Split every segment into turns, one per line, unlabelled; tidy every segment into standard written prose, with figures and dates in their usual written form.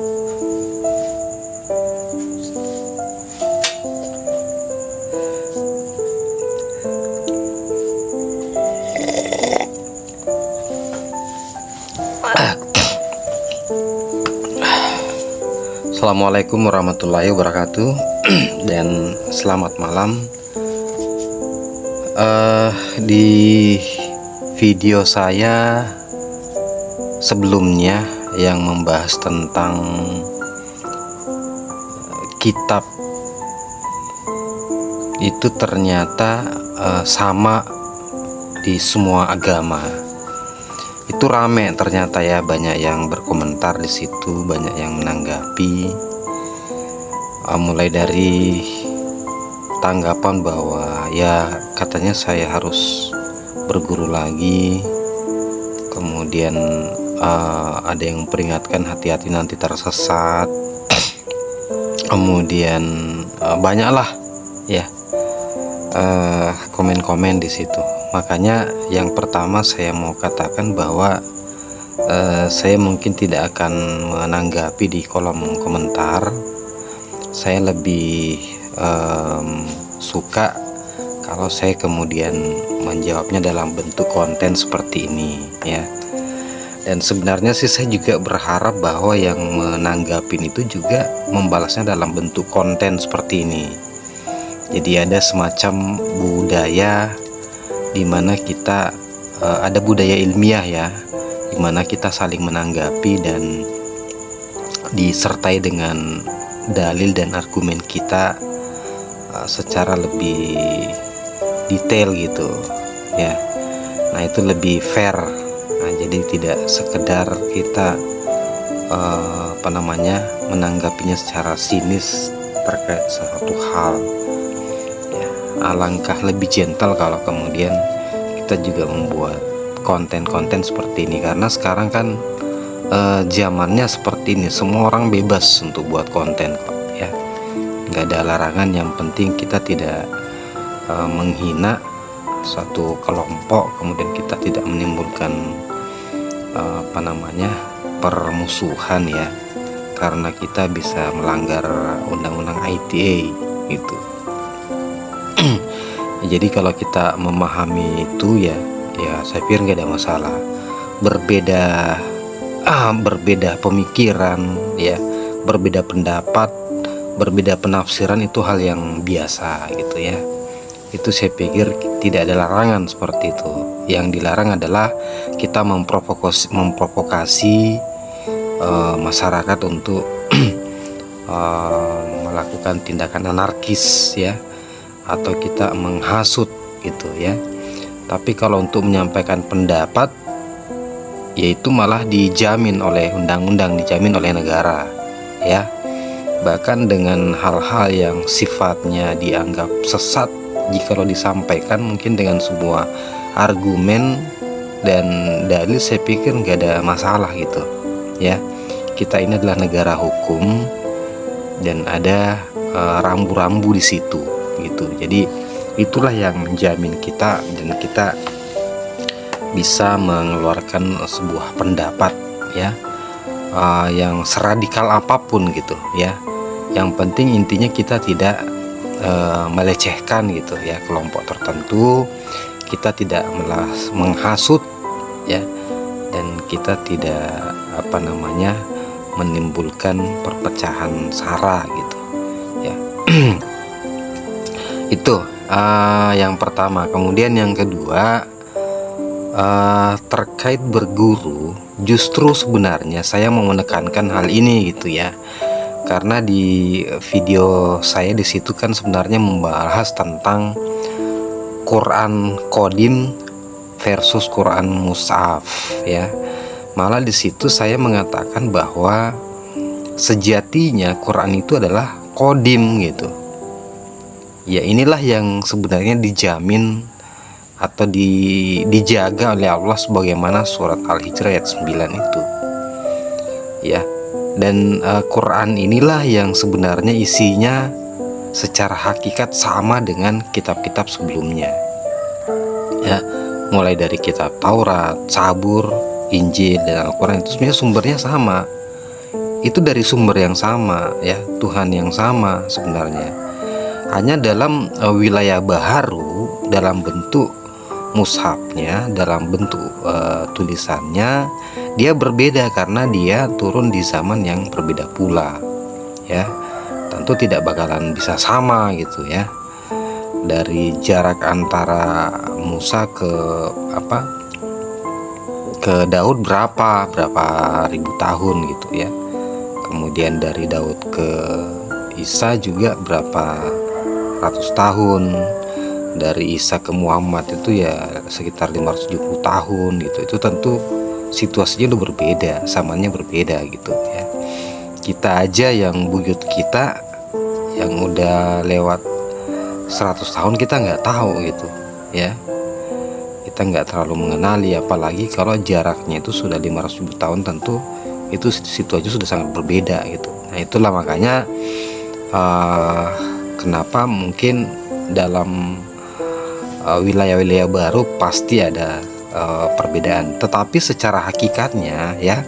Assalamualaikum warahmatullahi wabarakatuh. Dan selamat malam. Di video saya sebelumnya yang membahas tentang kitab itu ternyata sama di semua agama. Itu rame ternyata ya, banyak yang berkomentar di situ, banyak yang menanggapi, mulai dari tanggapan bahwa ya katanya saya harus berguru lagi, kemudian ada yang memperingatkan hati-hati nanti tersesat, kemudian banyaklah ya komen-komen di situ. Makanya yang pertama saya mau katakan bahwa saya mungkin tidak akan menanggapi di kolom komentar. Saya lebih suka kalau saya kemudian menjawabnya dalam bentuk konten seperti ini ya. Dan sebenarnya sih saya juga berharap bahwa yang menanggapin itu juga membalasnya dalam bentuk konten seperti ini. Jadi ada semacam budaya dimana kita ada budaya ilmiah ya, dimana kita saling menanggapi dan disertai dengan dalil dan argumen kita secara lebih detail gitu ya. Nah itu lebih fair. Nah, jadi tidak sekedar kita menanggapinya secara sinis terkait sesuatu hal. Alangkah lebih gentle kalau kemudian kita juga membuat konten-konten seperti ini, karena sekarang kan zamannya seperti ini, semua orang bebas untuk buat konten kok ya, nggak ada larangan. Yang penting kita tidak menghina suatu kelompok, kemudian kita tidak menimbulkan permusuhan ya, karena kita bisa melanggar undang-undang ITE gitu. Jadi kalau kita memahami itu ya saya pikir nggak ada masalah. Berbeda pemikiran ya, berbeda pendapat, berbeda penafsiran itu hal yang biasa gitu ya. Itu saya pikir tidak ada larangan seperti itu. Yang dilarang adalah kita memprovokasi masyarakat untuk melakukan tindakan anarkis ya, atau kita menghasut gitu ya. Tapi kalau untuk menyampaikan pendapat, yaitu malah dijamin oleh undang-undang, dijamin oleh negara ya. Bahkan dengan hal-hal yang sifatnya dianggap sesat, jikalau disampaikan mungkin dengan sebuah argumen dan dalil, saya pikir nggak ada masalah gitu ya. Kita ini adalah negara hukum dan ada rambu-rambu di situ gitu. Jadi itulah yang menjamin kita, dan kita bisa mengeluarkan sebuah pendapat ya, yang seradikal apapun gitu ya. Yang penting intinya kita tidak melecehkan gitu ya kelompok tertentu, kita tidak menghasut ya, dan kita tidak menimbulkan perpecahan sara gitu ya. Itu yang pertama. Kemudian yang kedua, terkait berguru, justru sebenarnya saya mau menekankan hal ini gitu ya, karena di video saya di situ kan sebenarnya membahas tentang Quran Qadim versus Quran Mushaf ya. Malah di situ saya mengatakan bahwa sejatinya Quran itu adalah Qadim gitu. Ya inilah yang sebenarnya dijamin atau dijaga oleh Allah sebagaimana surat Al-Hijr ayat 9 itu ya. Dan Quran inilah yang sebenarnya isinya secara hakikat sama dengan kitab-kitab sebelumnya ya, mulai dari kitab Taurat, Zabur, Injil dan Al-Quran itu sebenarnya sumbernya sama itu dari sumber yang sama ya, Tuhan yang sama sebenarnya. Hanya dalam wilayah baharu, dalam bentuk mushafnya, dalam bentuk tulisannya dia berbeda karena dia turun di zaman yang berbeda pula ya. Tentu tidak bakalan bisa sama gitu ya. Dari jarak antara Musa ke Daud berapa ribu tahun gitu ya. Kemudian dari Daud ke Isa juga berapa ratus tahun. Dari Isa ke Muhammad itu ya sekitar 570 tahun gitu. Itu tentu situasinya udah berbeda, samanya berbeda gitu ya. Kita aja yang buyut kita yang udah lewat 100 tahun kita nggak tahu gitu ya. Kita nggak terlalu mengenali, apalagi kalau jaraknya itu sudah 500.000 tahun, tentu itu situasinya sudah sangat berbeda gitu. Nah itulah makanya kenapa mungkin dalam wilayah-wilayah baru pasti ada perbedaan, tetapi secara hakikatnya ya,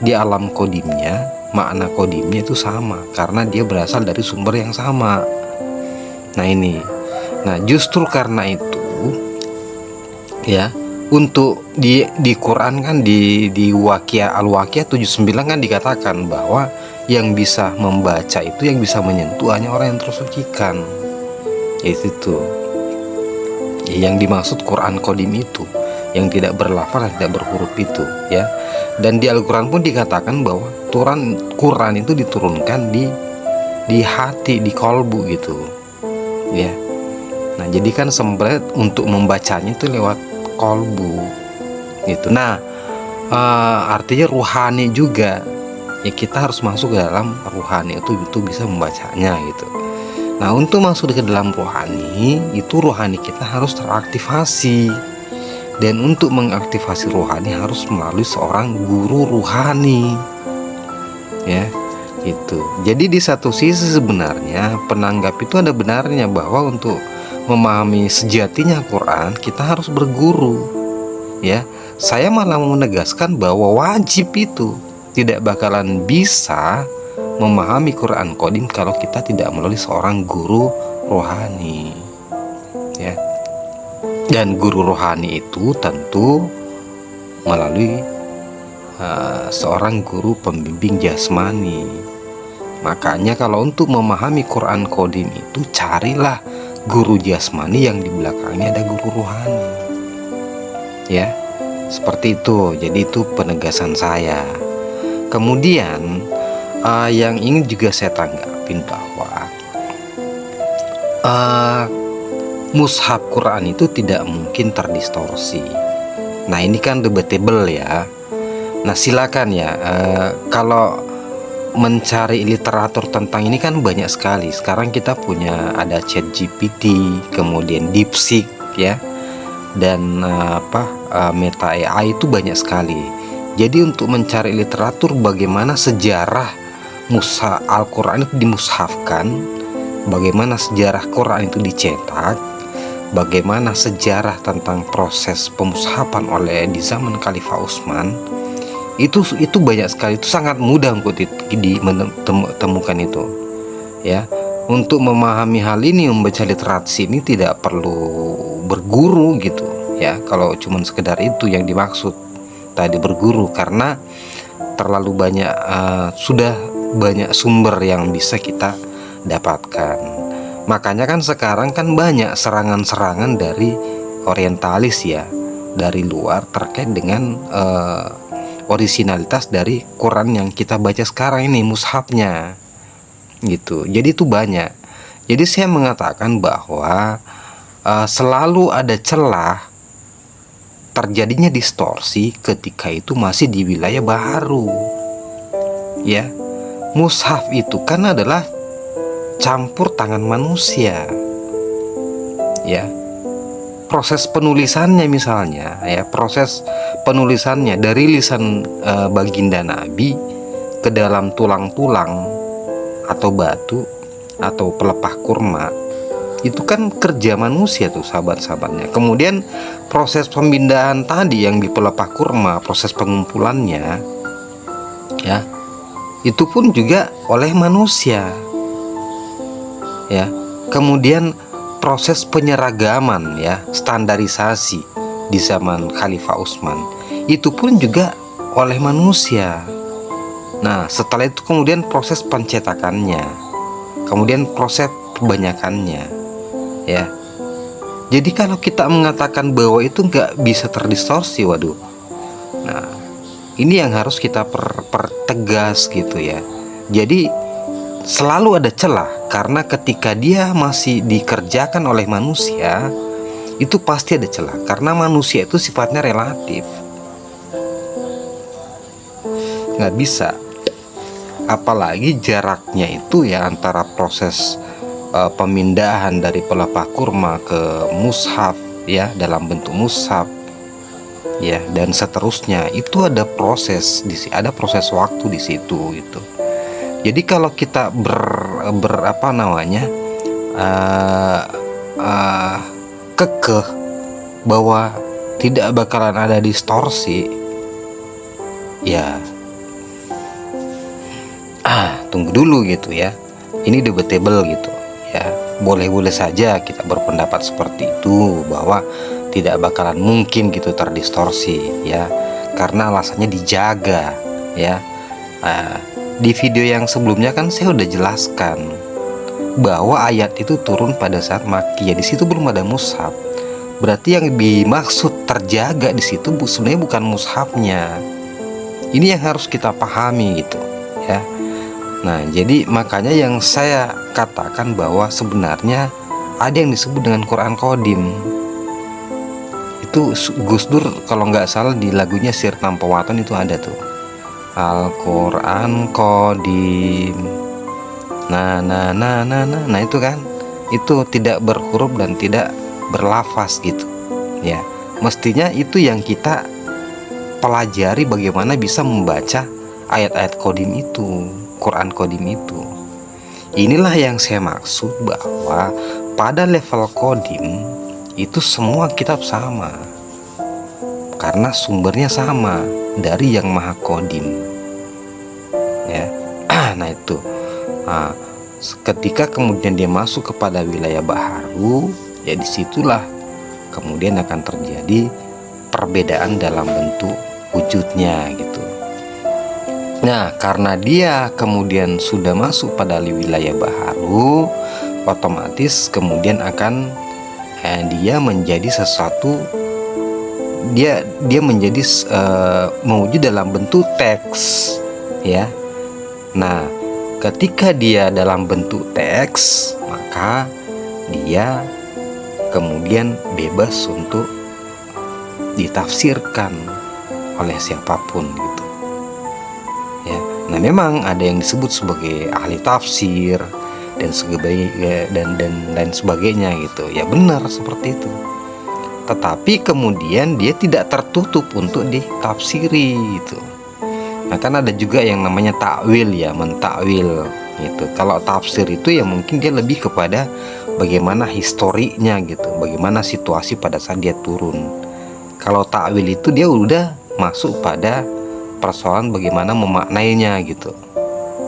di alam kodimnya, makna kodimnya itu sama karena dia berasal dari sumber yang sama. Nah ini, nah justru karena itu ya, untuk di Quran kan di Waqiah Al-Waqiah 79 kan dikatakan bahwa yang bisa membaca itu, yang bisa menyentuh hanya orang yang tersucikan. Itu tuh yang dimaksud Quran Qadim itu, yang tidak berlafaz, tidak berhuruf itu ya. Dan di Al-Quran pun dikatakan bahwa Quran itu diturunkan di hati, di kolbu gitu ya. Nah jadi kan sebenarnya untuk membacanya itu lewat kolbu gitu. Nah artinya ruhani juga ya, kita harus masuk ke dalam ruhani itu bisa membacanya gitu. Nah untuk masuk ke dalam ruhani itu, ruhani kita harus teraktivasi, dan untuk mengaktifasi ruhani harus melalui seorang guru ruhani ya itu. Jadi di satu sisi sebenarnya penanggap itu ada benarnya bahwa untuk memahami sejatinya Quran kita harus berguru ya. Saya malah menegaskan bahwa wajib itu, tidak bakalan bisa memahami Quran Qadim kalau kita tidak melalui seorang guru rohani ya. Dan guru rohani itu tentu melalui seorang guru pembimbing jasmani. Makanya kalau untuk memahami Quran Qadim itu carilah guru jasmani yang di belakangnya ada guru rohani ya, seperti itu. Jadi itu penegasan saya. Kemudian yang ingin juga saya tanggapin bahwa mushaf Quran itu tidak mungkin terdistorsi. Nah ini kan debatable ya. Nah silakan ya, kalau mencari literatur tentang ini kan banyak sekali. Sekarang kita punya ada ChatGPT, kemudian DeepSeek ya, dan Meta AI itu banyak sekali. Jadi untuk mencari literatur bagaimana sejarah Al-Quran itu dimushafkan, bagaimana sejarah Quran itu dicetak, bagaimana sejarah tentang proses pemushapan di zaman Khalifah Utsman, itu banyak sekali. Itu sangat mudah untuk ditemukan itu ya. Untuk memahami hal ini, membaca literasi ini tidak perlu berguru gitu ya. Kalau cuma sekedar itu yang dimaksud tadi berguru, karena terlalu banyak sudah banyak sumber yang bisa kita dapatkan. Makanya kan sekarang kan banyak serangan-serangan dari orientalis ya, dari luar terkait dengan orisinalitas dari Quran yang kita baca sekarang ini, mushafnya gitu. Jadi itu banyak. Jadi saya mengatakan bahwa selalu ada celah terjadinya distorsi ketika itu masih di wilayah baru ya. Mushaf itu kan adalah campur tangan manusia ya. Proses penulisannya misalnya ya, proses penulisannya dari lisan baginda Nabi ke dalam tulang-tulang atau batu atau pelepah kurma, itu kan kerja manusia tuh sahabat-sahabatnya. Kemudian proses pemindahan tadi yang di pelepah kurma, proses pengumpulannya ya, itu pun juga oleh manusia, ya. Kemudian proses penyeragaman, ya, standarisasi di zaman Khalifah Utsman itu pun juga oleh manusia. Nah, setelah itu kemudian proses pencetakannya, kemudian proses perbanyakannya, ya. Jadi kalau kita mengatakan bahwa itu nggak bisa terdistorsi, waduh. Nah, ini yang harus kita pertegas gitu ya. Jadi selalu ada celah, karena ketika dia masih dikerjakan oleh manusia, itu pasti ada celah, karena manusia itu sifatnya relatif, nggak bisa. Apalagi jaraknya itu ya antara proses pemindahan dari pelepah kurma ke mushaf, ya, dalam bentuk mushaf, ya, dan seterusnya, itu ada proses ada proses waktu di situ gitu. Jadi kalau kita apa namanya kekeh bahwa tidak bakalan ada distorsi, ya tunggu dulu gitu ya. Ini debatable gitu ya. Boleh-boleh saja kita berpendapat seperti itu, bahwa tidak bakalan mungkin gitu terdistorsi, ya, karena alasannya dijaga, ya. Di video yang sebelumnya kan saya udah jelaskan bahwa ayat itu turun pada saat Makkiyah. Di situ belum ada mushaf. Berarti yang dimaksud terjaga di situ sebenarnya bukan mushafnya. Ini yang harus kita pahami gitu, ya. Nah, jadi makanya yang saya katakan bahwa sebenarnya ada yang disebut dengan Quran Qadim. Itu Gus Dur kalau nggak salah di lagunya Sir Tampawaton itu ada tuh, Al-Quran Qadim. Nah itu kan, itu tidak berhuruf dan tidak berlafaz gitu, ya. Mestinya itu yang kita pelajari, bagaimana bisa membaca ayat-ayat Qadim itu, Quran Qadim itu. Inilah yang saya maksud bahwa pada level Qadim itu semua kitab sama, karena sumbernya sama dari yang Maha Qadim, ya. Nah itu, ketika kemudian dia masuk kepada wilayah baharu, ya disitulah kemudian akan terjadi perbedaan dalam bentuk wujudnya gitu. Nah, karena dia kemudian sudah masuk pada wilayah baharu, otomatis kemudian akan dia menjadi sesuatu, dia menjadi mewujud dalam bentuk teks, ya. Nah, ketika dia dalam bentuk teks, maka dia kemudian bebas untuk ditafsirkan oleh siapapun gitu, ya. Nah, memang ada yang disebut sebagai ahli tafsir dan sebagainya dan lain sebagainya gitu, ya, benar seperti itu. Tetapi kemudian dia tidak tertutup untuk ditafsiri gitu. Nah, kan ada juga yang namanya takwil, ya, mentakwil gitu. Kalau tafsir itu ya mungkin dia lebih kepada bagaimana historinya gitu, bagaimana situasi pada saat dia turun. Kalau takwil itu dia udah masuk pada persoalan bagaimana memaknainya gitu,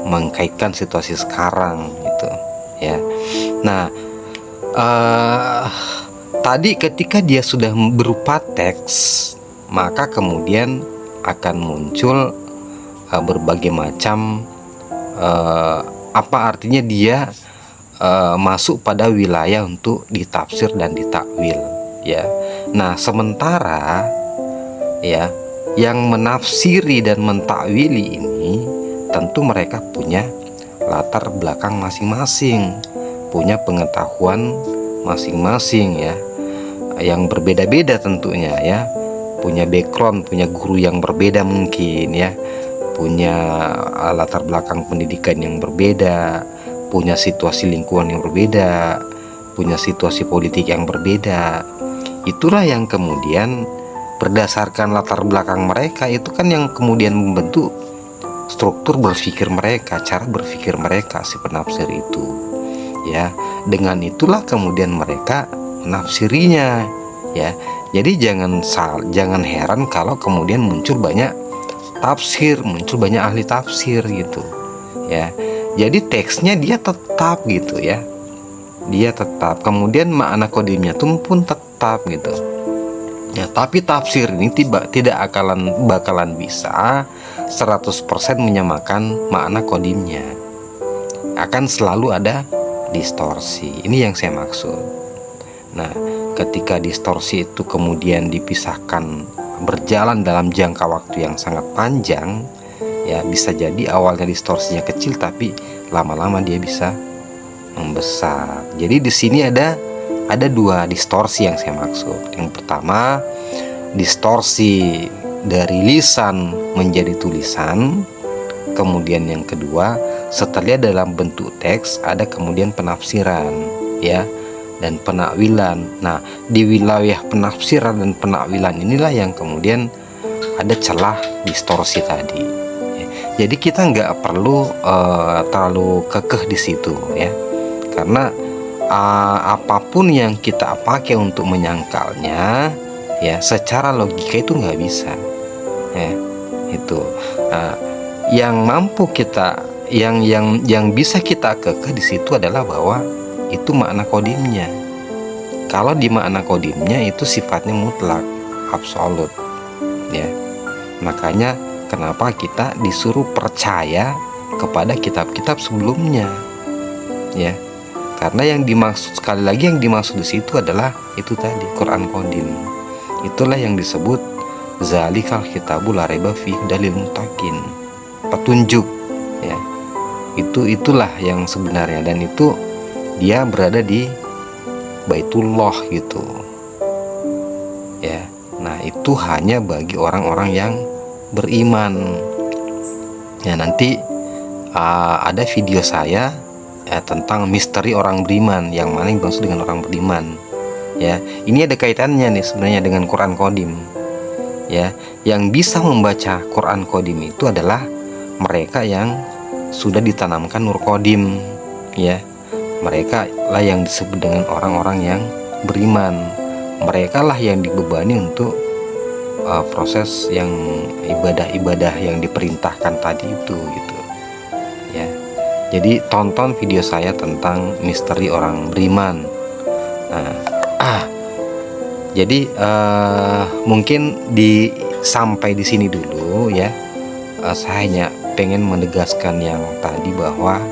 mengkaitkan situasi sekarang gitu, ya. Nah, tadi ketika dia sudah berupa teks, maka kemudian akan muncul berbagai macam apa artinya dia masuk pada wilayah untuk ditafsir dan ditakwil, ya. Nah, sementara, ya, yang menafsiri dan mentakwili ini tentu mereka punya latar belakang masing-masing, punya pengetahuan masing-masing, ya, yang berbeda-beda tentunya, ya, punya background, punya guru yang berbeda mungkin, ya, punya latar belakang pendidikan yang berbeda, punya situasi lingkungan yang berbeda, punya situasi politik yang berbeda. Itulah yang kemudian berdasarkan latar belakang mereka itu kan yang kemudian membentuk struktur berpikir mereka, cara berpikir mereka si penafsir itu, ya. Dengan itulah kemudian mereka menafsirinya, ya. Jadi jangan heran kalau kemudian muncul banyak tafsir, muncul banyak ahli tafsir gitu, ya. Jadi teksnya dia tetap gitu ya, dia tetap, kemudian makna kodimnya pun tetap gitu ya. Tapi tafsir ini tidak bakalan bisa 100% menyamakan makna kodimnya, akan selalu ada distorsi. Ini yang saya maksud. Nah, ketika distorsi itu kemudian dipisahkan berjalan dalam jangka waktu yang sangat panjang, ya bisa jadi awalnya distorsinya kecil tapi lama-lama dia bisa membesar. Jadi di sini ada dua distorsi yang saya maksud. Yang pertama, distorsi dari lisan menjadi tulisan. Kemudian yang kedua, setelah dalam bentuk teks ada kemudian penafsiran ya dan penakwilan. Nah, di wilayah penafsiran dan penakwilan inilah yang kemudian ada celah distorsi tadi. Jadi kita nggak perlu terlalu kekeh di situ ya, karena apapun yang kita pakai untuk menyangkalnya ya secara logika itu nggak bisa ya. Itu yang mampu kita yang bisa kita kekeh di situ adalah bahwa itu makna kodimnya. Kalau di makna kodimnya itu sifatnya mutlak, absolut ya. Makanya kenapa kita disuruh percaya kepada kitab-kitab sebelumnya ya. Karena yang dimaksud, sekali lagi yang dimaksud di situ adalah itu tadi, Quran Qadim. Itulah yang disebut zalikal kitabul la raiba fihi dalil muttaqin, petunjuk ya. Itulah yang sebenarnya, dan itu dia berada di Baitullah gitu ya. Nah, itu hanya bagi orang-orang yang beriman ya. Nanti ada video saya tentang misteri orang beriman, yang mana yang dimaksud dengan orang beriman ya. Ini ada kaitannya nih sebenarnya dengan Quran Qadim ya. Yang bisa membaca Quran Qadim itu adalah mereka yang sudah ditanamkan Nur Qadim ya. Mereka lah yang disebut dengan orang-orang yang beriman. Mereka lah yang dibebani untuk proses yang ibadah-ibadah yang diperintahkan tadi itu gitu ya. Jadi tonton video saya tentang misteri orang beriman. Nah, jadi mungkin sampai di sini dulu ya. Saya hanya pengen menegaskan yang tadi bahwa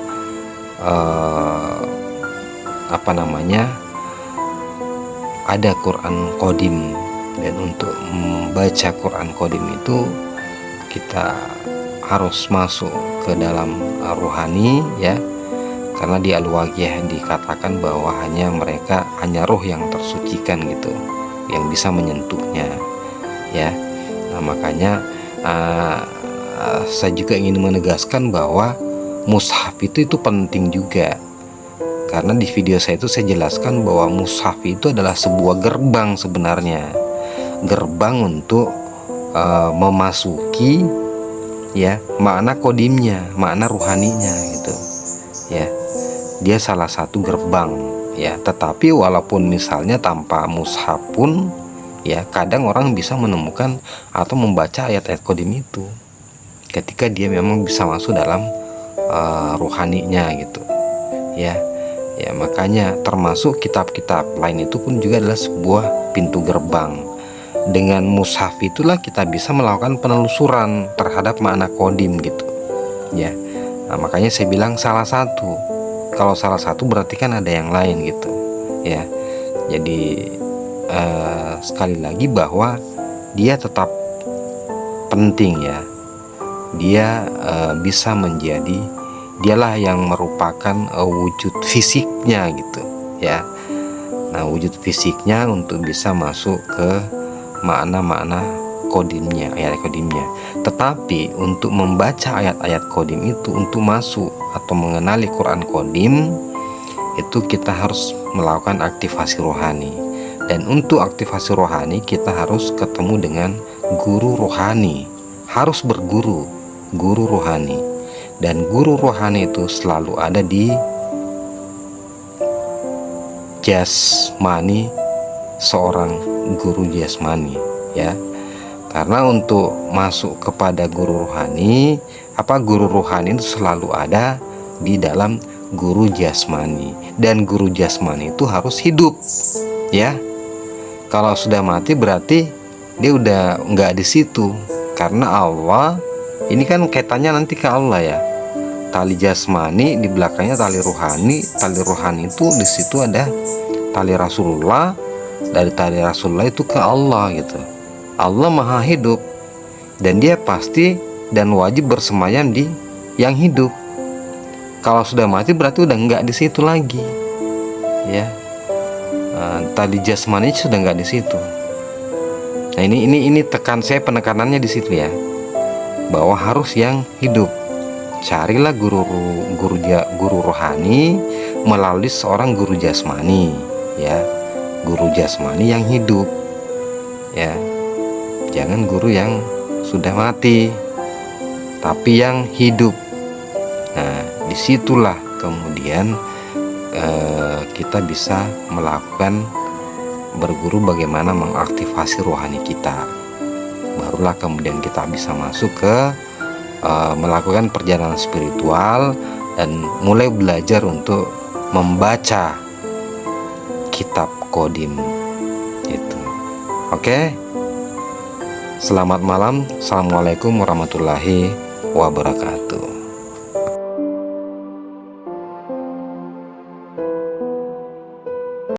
ada Quran Qadim, dan untuk membaca Quran Qadim itu kita harus masuk ke dalam ruhani ya. Karena di Al-Waqiah dikatakan bahwa hanya ruh yang tersucikan gitu yang bisa menyentuhnya ya. Nah, makanya saya juga ingin menegaskan bahwa mushaf itu penting juga. Karena di video saya itu saya jelaskan bahwa mushaf itu adalah sebuah gerbang sebenarnya. Gerbang untuk memasuki ya makna kodimnya, makna ruhaninya gitu ya. Dia salah satu gerbang ya. Tetapi walaupun misalnya tanpa mushaf pun ya, kadang orang bisa menemukan atau membaca ayat-ayat kodim itu ketika dia memang bisa masuk dalam ruhaninya gitu ya. Ya, makanya termasuk kitab-kitab lain itu pun juga adalah sebuah pintu gerbang. Dengan mushaf itulah kita bisa melakukan penelusuran terhadap makna kodim gitu ya. Nah, makanya saya bilang salah satu. Kalau salah satu berarti kan ada yang lain gitu ya. Jadi sekali lagi bahwa dia tetap penting ya. Dia bisa menjadi, dialah yang merupakan wujud fisiknya gitu ya. Nah, wujud fisiknya untuk bisa masuk ke makna-makna kodimnya, ayat kodimnya. Tetapi untuk membaca ayat-ayat kodim itu, untuk masuk atau mengenali Quran Kodim, itu kita harus melakukan aktivasi rohani. Dan untuk aktivasi rohani kita harus ketemu dengan guru rohani, harus berguru, guru rohani. Dan guru rohani itu selalu ada di jasmani seorang guru jasmani ya. Karena untuk masuk kepada guru rohani, guru rohani itu selalu ada di dalam guru jasmani, dan guru jasmani itu harus hidup, ya. Kalau sudah mati berarti dia udah nggak di situ, karena Allah ini kan kaitannya nanti ke Allah ya. Tali jasmani di belakangnya tali rohani. Tali rohani itu di situ ada tali Rasulullah, dari tali Rasulullah itu ke Allah gitu. Allah maha hidup dan dia pasti dan wajib bersemayam di yang hidup. Kalau sudah mati berarti udah nggak di situ lagi, ya. Tali jasmani sudah nggak di situ. Nah ini tekan saya, penekanannya di situ ya, bahwa harus yang hidup. Carilah guru rohani melalui seorang guru jasmani, ya. Guru jasmani yang hidup, ya. Jangan guru yang sudah mati, tapi yang hidup. Nah, disitulah kemudian kita bisa melakukan berguru bagaimana mengaktifasi rohani kita. Barulah kemudian kita bisa masuk ke melakukan perjalanan spiritual dan mulai belajar untuk membaca kitab Qadim itu. Oke. Selamat malam. Assalamualaikum warahmatullahi wabarakatuh.